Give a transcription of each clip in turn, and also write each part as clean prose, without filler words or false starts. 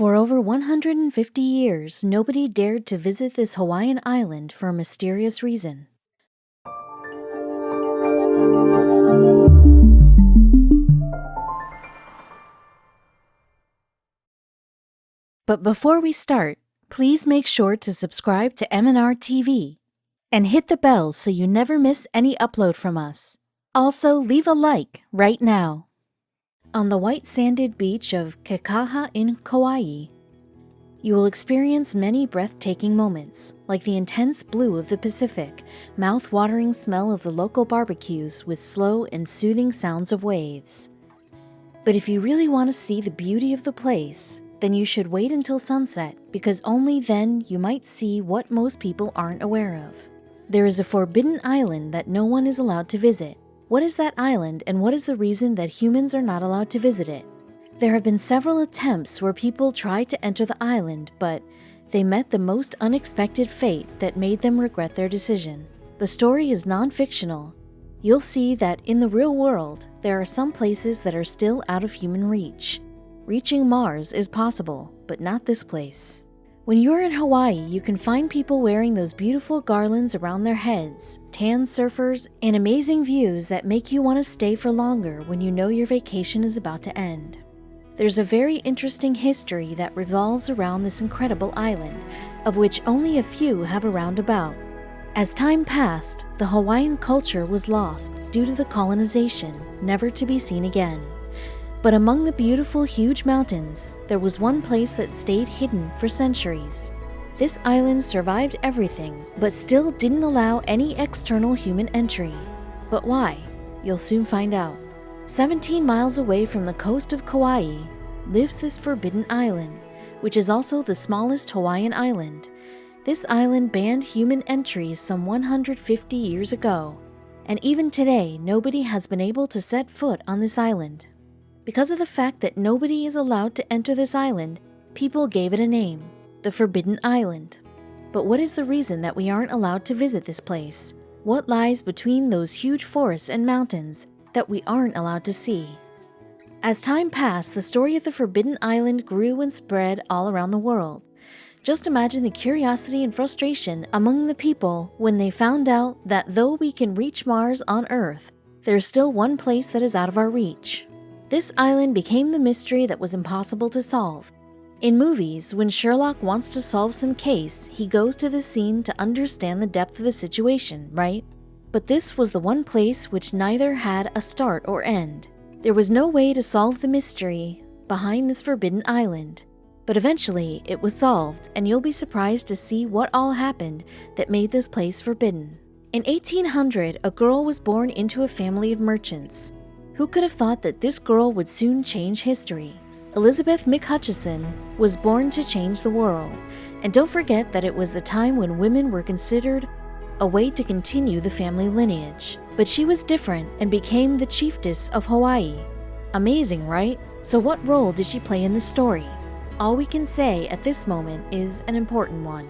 For over 150 years, nobody dared to visit this Hawaiian island for a mysterious reason. But before we start, please make sure to subscribe to M&R TV and hit the bell so you never miss any upload from us. Also, leave a like right now. On the white sanded beach of Kekaha in Kauai, you will experience many breathtaking moments, like the intense blue of the Pacific, mouth-watering smell of the local barbecues with slow and soothing sounds of waves. But if you really want to see the beauty of the place, then you should wait until sunset, because only then you might see what most people aren't aware of. There is a forbidden island that no one is allowed to visit. What is that island, and what is the reason that humans are not allowed to visit it? There have been several attempts where people tried to enter the island, but they met the most unexpected fate that made them regret their decision. The story is non-fictional. You'll see that in the real world, there are some places that are still out of human reach. Reaching Mars is possible, but not this place. When you're in Hawaii, you can find people wearing those beautiful garlands around their heads, tan surfers, and amazing views that make you want to stay for longer when you know your vacation is about to end. There's a very interesting history that revolves around this incredible island, of which only a few have a roundabout. As time passed, the Hawaiian culture was lost due to the colonization, never to be seen again. But among the beautiful huge mountains, there was one place that stayed hidden for centuries. This island survived everything, but still didn't allow any external human entry. But why? You'll soon find out. 17 miles away from the coast of Kauai lives this forbidden island, which is also the smallest Hawaiian island. This island banned human entry some 150 years ago, and even today nobody has been able to set foot on this island. Because of the fact that nobody is allowed to enter this island, people gave it a name, the Forbidden Island. But what is the reason that we aren't allowed to visit this place? What lies between those huge forests and mountains that we aren't allowed to see? As time passed, the story of the Forbidden Island grew and spread all around the world. Just imagine the curiosity and frustration among the people when they found out that though we can reach Mars on Earth, there's still one place that is out of our reach. This island became the mystery that was impossible to solve. In movies, when Sherlock wants to solve some case, he goes to the scene to understand the depth of the situation, right? But this was the one place which neither had a start or end. There was no way to solve the mystery behind this forbidden island. But eventually, it was solved, and you'll be surprised to see what all happened that made this place forbidden. In 1800, a girl was born into a family of merchants. Who could have thought that this girl would soon change history? Elizabeth Mick Hutchison was born to change the world. And don't forget that it was the time when women were considered a way to continue the family lineage. But she was different and became the chiefess of Hawaii. Amazing, right? So what role did she play in this story? All we can say at this moment is an important one.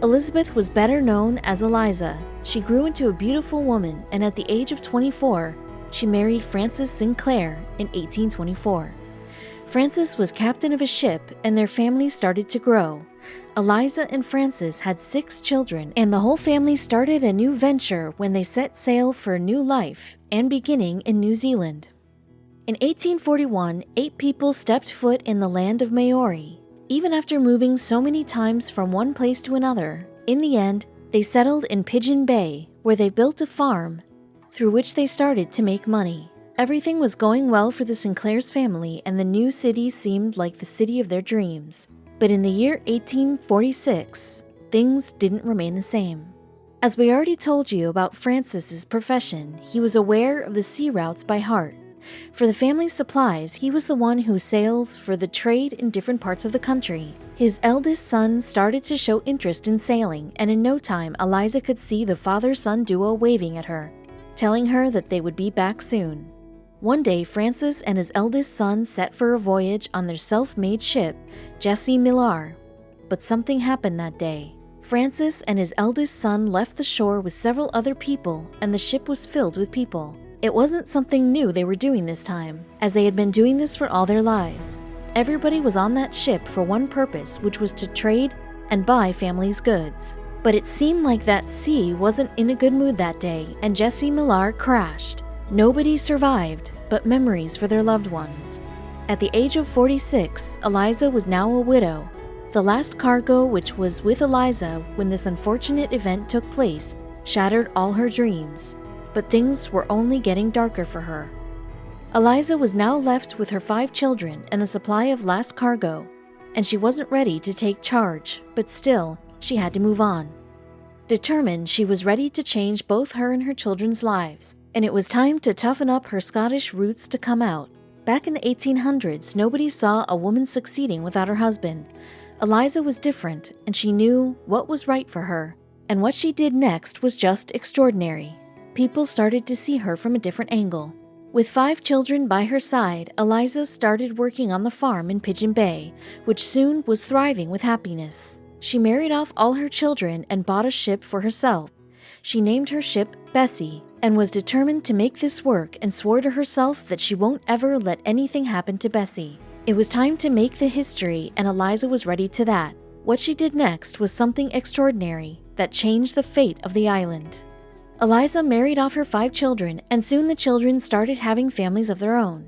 Elizabeth was better known as Eliza. She grew into a beautiful woman, and at the age of 24, she married Francis Sinclair in 1824. Francis was captain of a ship, and their family started to grow. Eliza and Francis had 6 children, and the whole family started a new venture when they set sail for a new life and beginning in New Zealand. In 1841, 8 people stepped foot in the land of Maori. Even after moving so many times from one place to another, in the end, they settled in Pigeon Bay, where they built a farm through which they started to make money. Everything was going well for the Sinclair's family, and the new city seemed like the city of their dreams. But in the year 1846, things didn't remain the same. As we already told you about Francis's profession, he was aware of the sea routes by heart. For the family's supplies, he was the one who sails for the trade in different parts of the country. His eldest son started to show interest in sailing, and in no time, Eliza could see the father-son duo waving at her, telling her that they would be back soon. One day, Francis and his eldest son set for a voyage on their self-made ship, Jessie Millar. But something happened that day. Francis and his eldest son left the shore with several other people, and the ship was filled with people. It wasn't something new they were doing this time, as they had been doing this for all their lives. Everybody was on that ship for one purpose, which was to trade and buy family's goods. But it seemed like that sea wasn't in a good mood that day, and Jesse Millar crashed. Nobody survived, but memories for their loved ones. At the age of 46, Eliza was now a widow. The last cargo, which was with Eliza when this unfortunate event took place, shattered all her dreams. But things were only getting darker for her. Eliza was now left with her 5 children and the supply of last cargo, and she wasn't ready to take charge, but still, she had to move on. Determined, she was ready to change both her and her children's lives, and it was time to toughen up her Scottish roots to come out. Back in the 1800s, nobody saw a woman succeeding without her husband. Eliza was different, and she knew what was right for her, and what she did next was just extraordinary. People started to see her from a different angle. With 5 children by her side, Eliza started working on the farm in Pigeon Bay, which soon was thriving with happiness. She married off all her children and bought a ship for herself. She named her ship Bessie and was determined to make this work and swore to herself that she won't ever let anything happen to Bessie. It was time to make the history, and Eliza was ready to that. What she did next was something extraordinary that changed the fate of the island. Eliza married off her 5 children, and soon the children started having families of their own.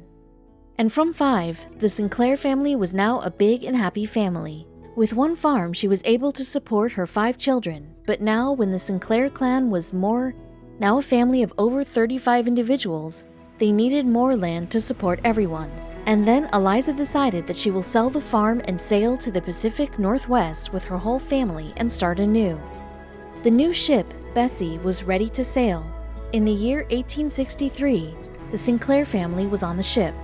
And from 5, the Sinclair family was now a big and happy family. With one farm, she was able to support her 5 children, but now when the Sinclair clan was now a family of over 35 individuals, they needed more land to support everyone. And then Eliza decided that she will sell the farm and sail to the Pacific Northwest with her whole family and start anew. The new ship, Bessie, was ready to sail. In the year 1863, the Sinclair family was on the ship,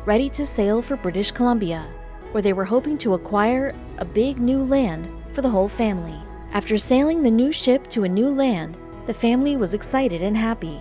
ready to sail for British Columbia, where they were hoping to acquire a big new land for the whole family. After sailing the new ship to a new land, the family was excited and happy.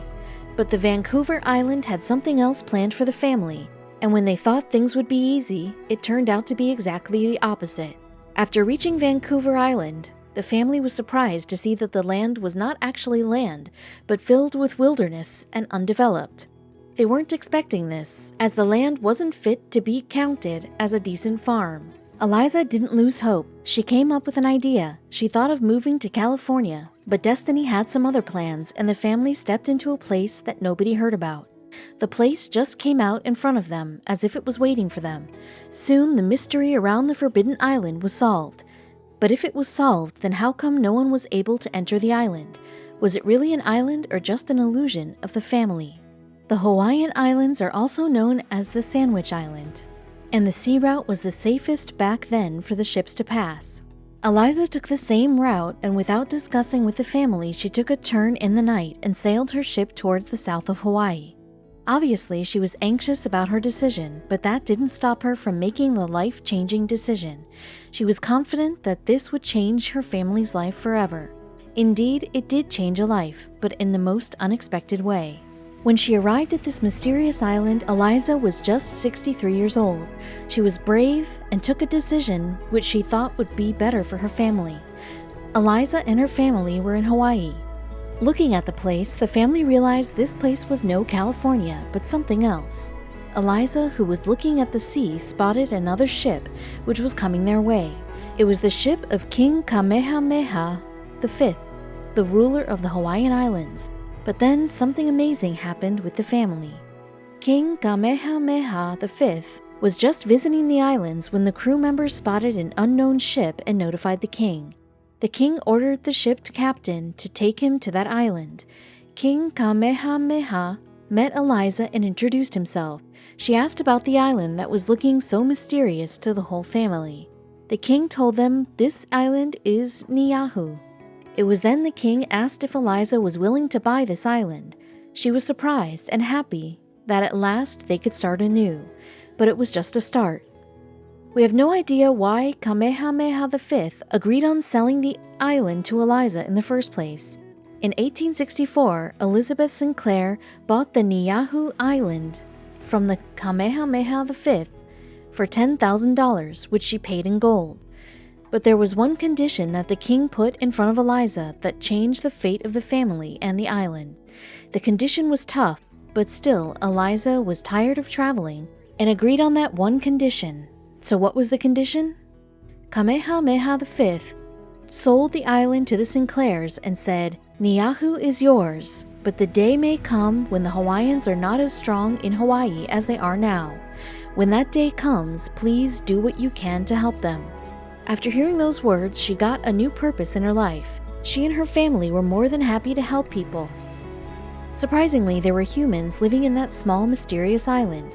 But the Vancouver Island had something else planned for the family, and when they thought things would be easy, it turned out to be exactly the opposite. After reaching Vancouver Island, the family was surprised to see that the land was not actually land, but filled with wilderness and undeveloped. They weren't expecting this, as the land wasn't fit to be counted as a decent farm. Eliza didn't lose hope. She came up with an idea. She thought of moving to California, but destiny had some other plans, and the family stepped into a place that nobody heard about. The place just came out in front of them, as if it was waiting for them. Soon, the mystery around the Forbidden Island was solved. But if it was solved, then how come no one was able to enter the island? Was it really an island or just an illusion of the family? The Hawaiian Islands are also known as the Sandwich Island, and the sea route was the safest back then for the ships to pass. Eliza took the same route, and without discussing with the family, she took a turn in the night and sailed her ship towards the south of Hawaii. Obviously, she was anxious about her decision, but that didn't stop her from making the life-changing decision. She was confident that this would change her family's life forever. Indeed, it did change a life, but in the most unexpected way. When she arrived at this mysterious island, Eliza was just 63 years old. She was brave and took a decision which she thought would be better for her family. Eliza and her family were in Hawaii. Looking at the place, the family realized this place was no California, but something else. Eliza, who was looking at the sea, spotted another ship which was coming their way. It was the ship of King Kamehameha V, the ruler of the Hawaiian Islands. But then something amazing happened with the family. King Kamehameha V was just visiting the islands when the crew members spotted an unknown ship and notified the king. The king ordered the ship captain to take him to that island. King Kamehameha met Eliza and introduced himself. She asked about the island that was looking so mysterious to the whole family. The king told them this island is Niahu. It was then the king asked if Eliza was willing to buy this island. She was surprised and happy that at last they could start anew, but it was just a start. We have no idea why Kamehameha V agreed on selling the island to Eliza in the first place. In 1864, Elizabeth Sinclair bought the Niahu Island from the Kamehameha V for $10,000, which she paid in gold. But there was one condition that the king put in front of Eliza that changed the fate of the family and the island. The condition was tough, but still Eliza was tired of traveling and agreed on that one condition. So what was the condition? Kamehameha V sold the island to the Sinclairs and said, "Niahu is yours, but the day may come when the Hawaiians are not as strong in Hawaii as they are now. When that day comes, please do what you can to help them." After hearing those words, she got a new purpose in her life. She and her family were more than happy to help people. Surprisingly, there were humans living in that small, mysterious island.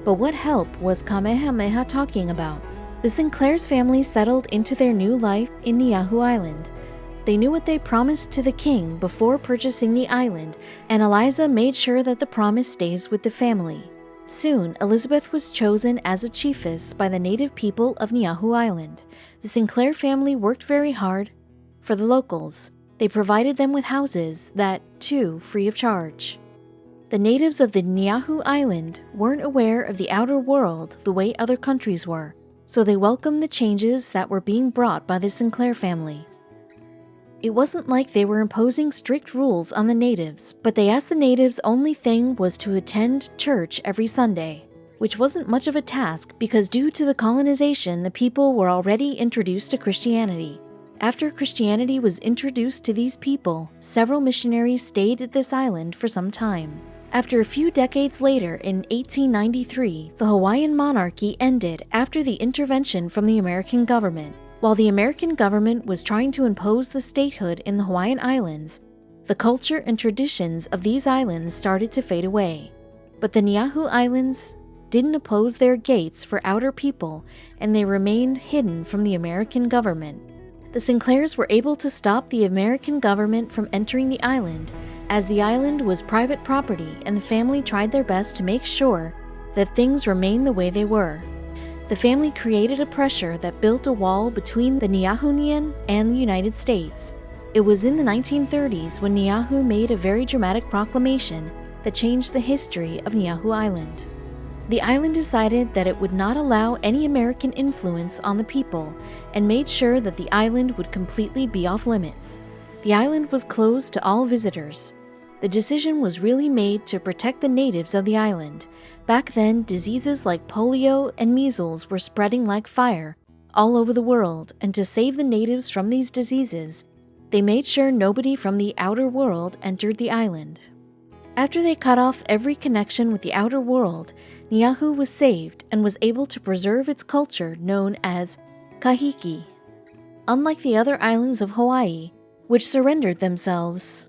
But what help was Kamehameha talking about? The Sinclair's family settled into their new life in Niahu Island. They knew what they promised to the king before purchasing the island, and Eliza made sure that the promise stays with the family. Soon, Elizabeth was chosen as a chiefess by the native people of Niahu Island. The Sinclair family worked very hard for the locals. They provided them with houses, that, too, free of charge. The natives of the Niahu Island weren't aware of the outer world the way other countries were, so they welcomed the changes that were being brought by the Sinclair family. It wasn't like they were imposing strict rules on the natives, but they asked the natives' only thing was to attend church every Sunday, which wasn't much of a task because due to the colonization, the people were already introduced to Christianity. After Christianity was introduced to these people, several missionaries stayed at this island for some time. After a few decades later, in 1893, the Hawaiian Monarchy ended after the intervention from the American government. While the American government was trying to impose the statehood in the Hawaiian Islands, the culture and traditions of these islands started to fade away. But the Niahu Islands didn't oppose their gates for outer people, and they remained hidden from the American government. The Sinclairs were able to stop the American government from entering the island, as the island was private property and the family tried their best to make sure that things remained the way they were. The family created a pressure that built a wall between the Niahunian and the United States. It was in the 1930s when Niahu made a very dramatic proclamation that changed the history of Niahu Island. The island decided that it would not allow any American influence on the people and made sure that the island would completely be off limits. The island was closed to all visitors. The decision was really made to protect the natives of the island. Back then, diseases like polio and measles were spreading like fire all over the world, and to save the natives from these diseases, they made sure nobody from the outer world entered the island. After they cut off every connection with the outer world, Niahu was saved and was able to preserve its culture known as kahiki. Unlike the other islands of Hawaii, which surrendered themselves,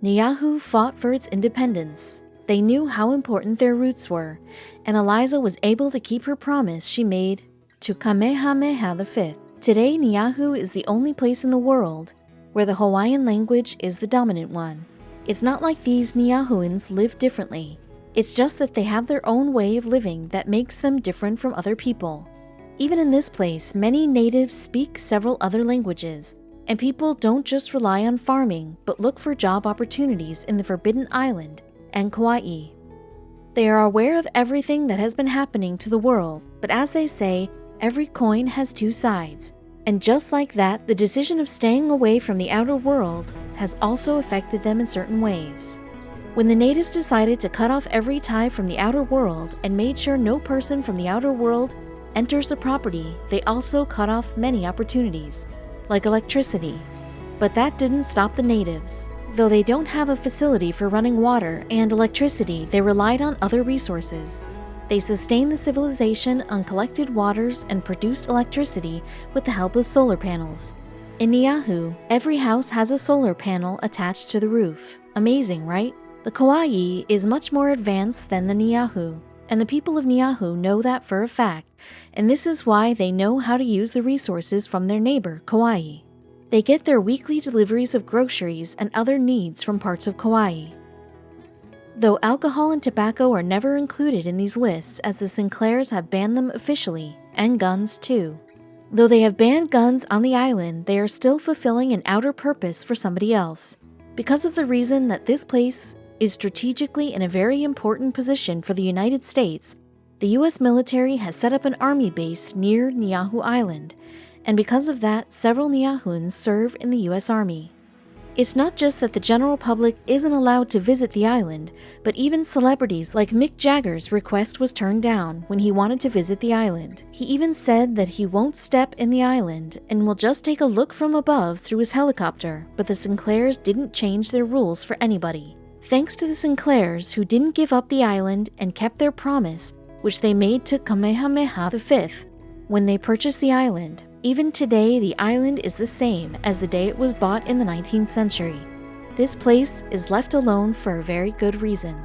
Niahu fought for its independence. They knew how important their roots were, and Eliza was able to keep her promise she made to Kamehameha V. Today, Niahu is the only place in the world where the Hawaiian language is the dominant one. It's not like these Niahuans live differently. It's just that they have their own way of living that makes them different from other people. Even in this place, many natives speak several other languages, and people don't just rely on farming, but look for job opportunities in the Forbidden Island and Kauai. They are aware of everything that has been happening to the world, but as they say, every coin has two sides. And just like that, the decision of staying away from the outer world has also affected them in certain ways. When the natives decided to cut off every tie from the outer world and made sure no person from the outer world enters the property, they also cut off many opportunities, like electricity. But that didn't stop the natives. Though they don't have a facility for running water and electricity, they relied on other resources. They sustained the civilization on collected waters and produced electricity with the help of solar panels. In Niahu, every house has a solar panel attached to the roof. Amazing, right? The Kauai is much more advanced than the Niahu, and the people of Niahu know that for a fact, and this is why they know how to use the resources from their neighbor, Kauai. They get their weekly deliveries of groceries and other needs from parts of Kauai. Though alcohol and tobacco are never included in these lists, as the Sinclairs have banned them officially, and guns too. Though they have banned guns on the island, they are still fulfilling an outer purpose for somebody else, because of the reason that this place is strategically in a very important position for the United States. The U.S. military has set up an army base near Niahu Island, and because of that, several Niahuans serve in the U.S. Army. It's not just that the general public isn't allowed to visit the island, but even celebrities like Mick Jagger's request was turned down when he wanted to visit the island. He even said that he won't step in the island and will just take a look from above through his helicopter, but the Sinclairs didn't change their rules for anybody. Thanks to the Sinclairs, who didn't give up the island and kept their promise, which they made to Kamehameha V when they purchased the island. Even today, the island is the same as the day it was bought in the 19th century. This place is left alone for a very good reason.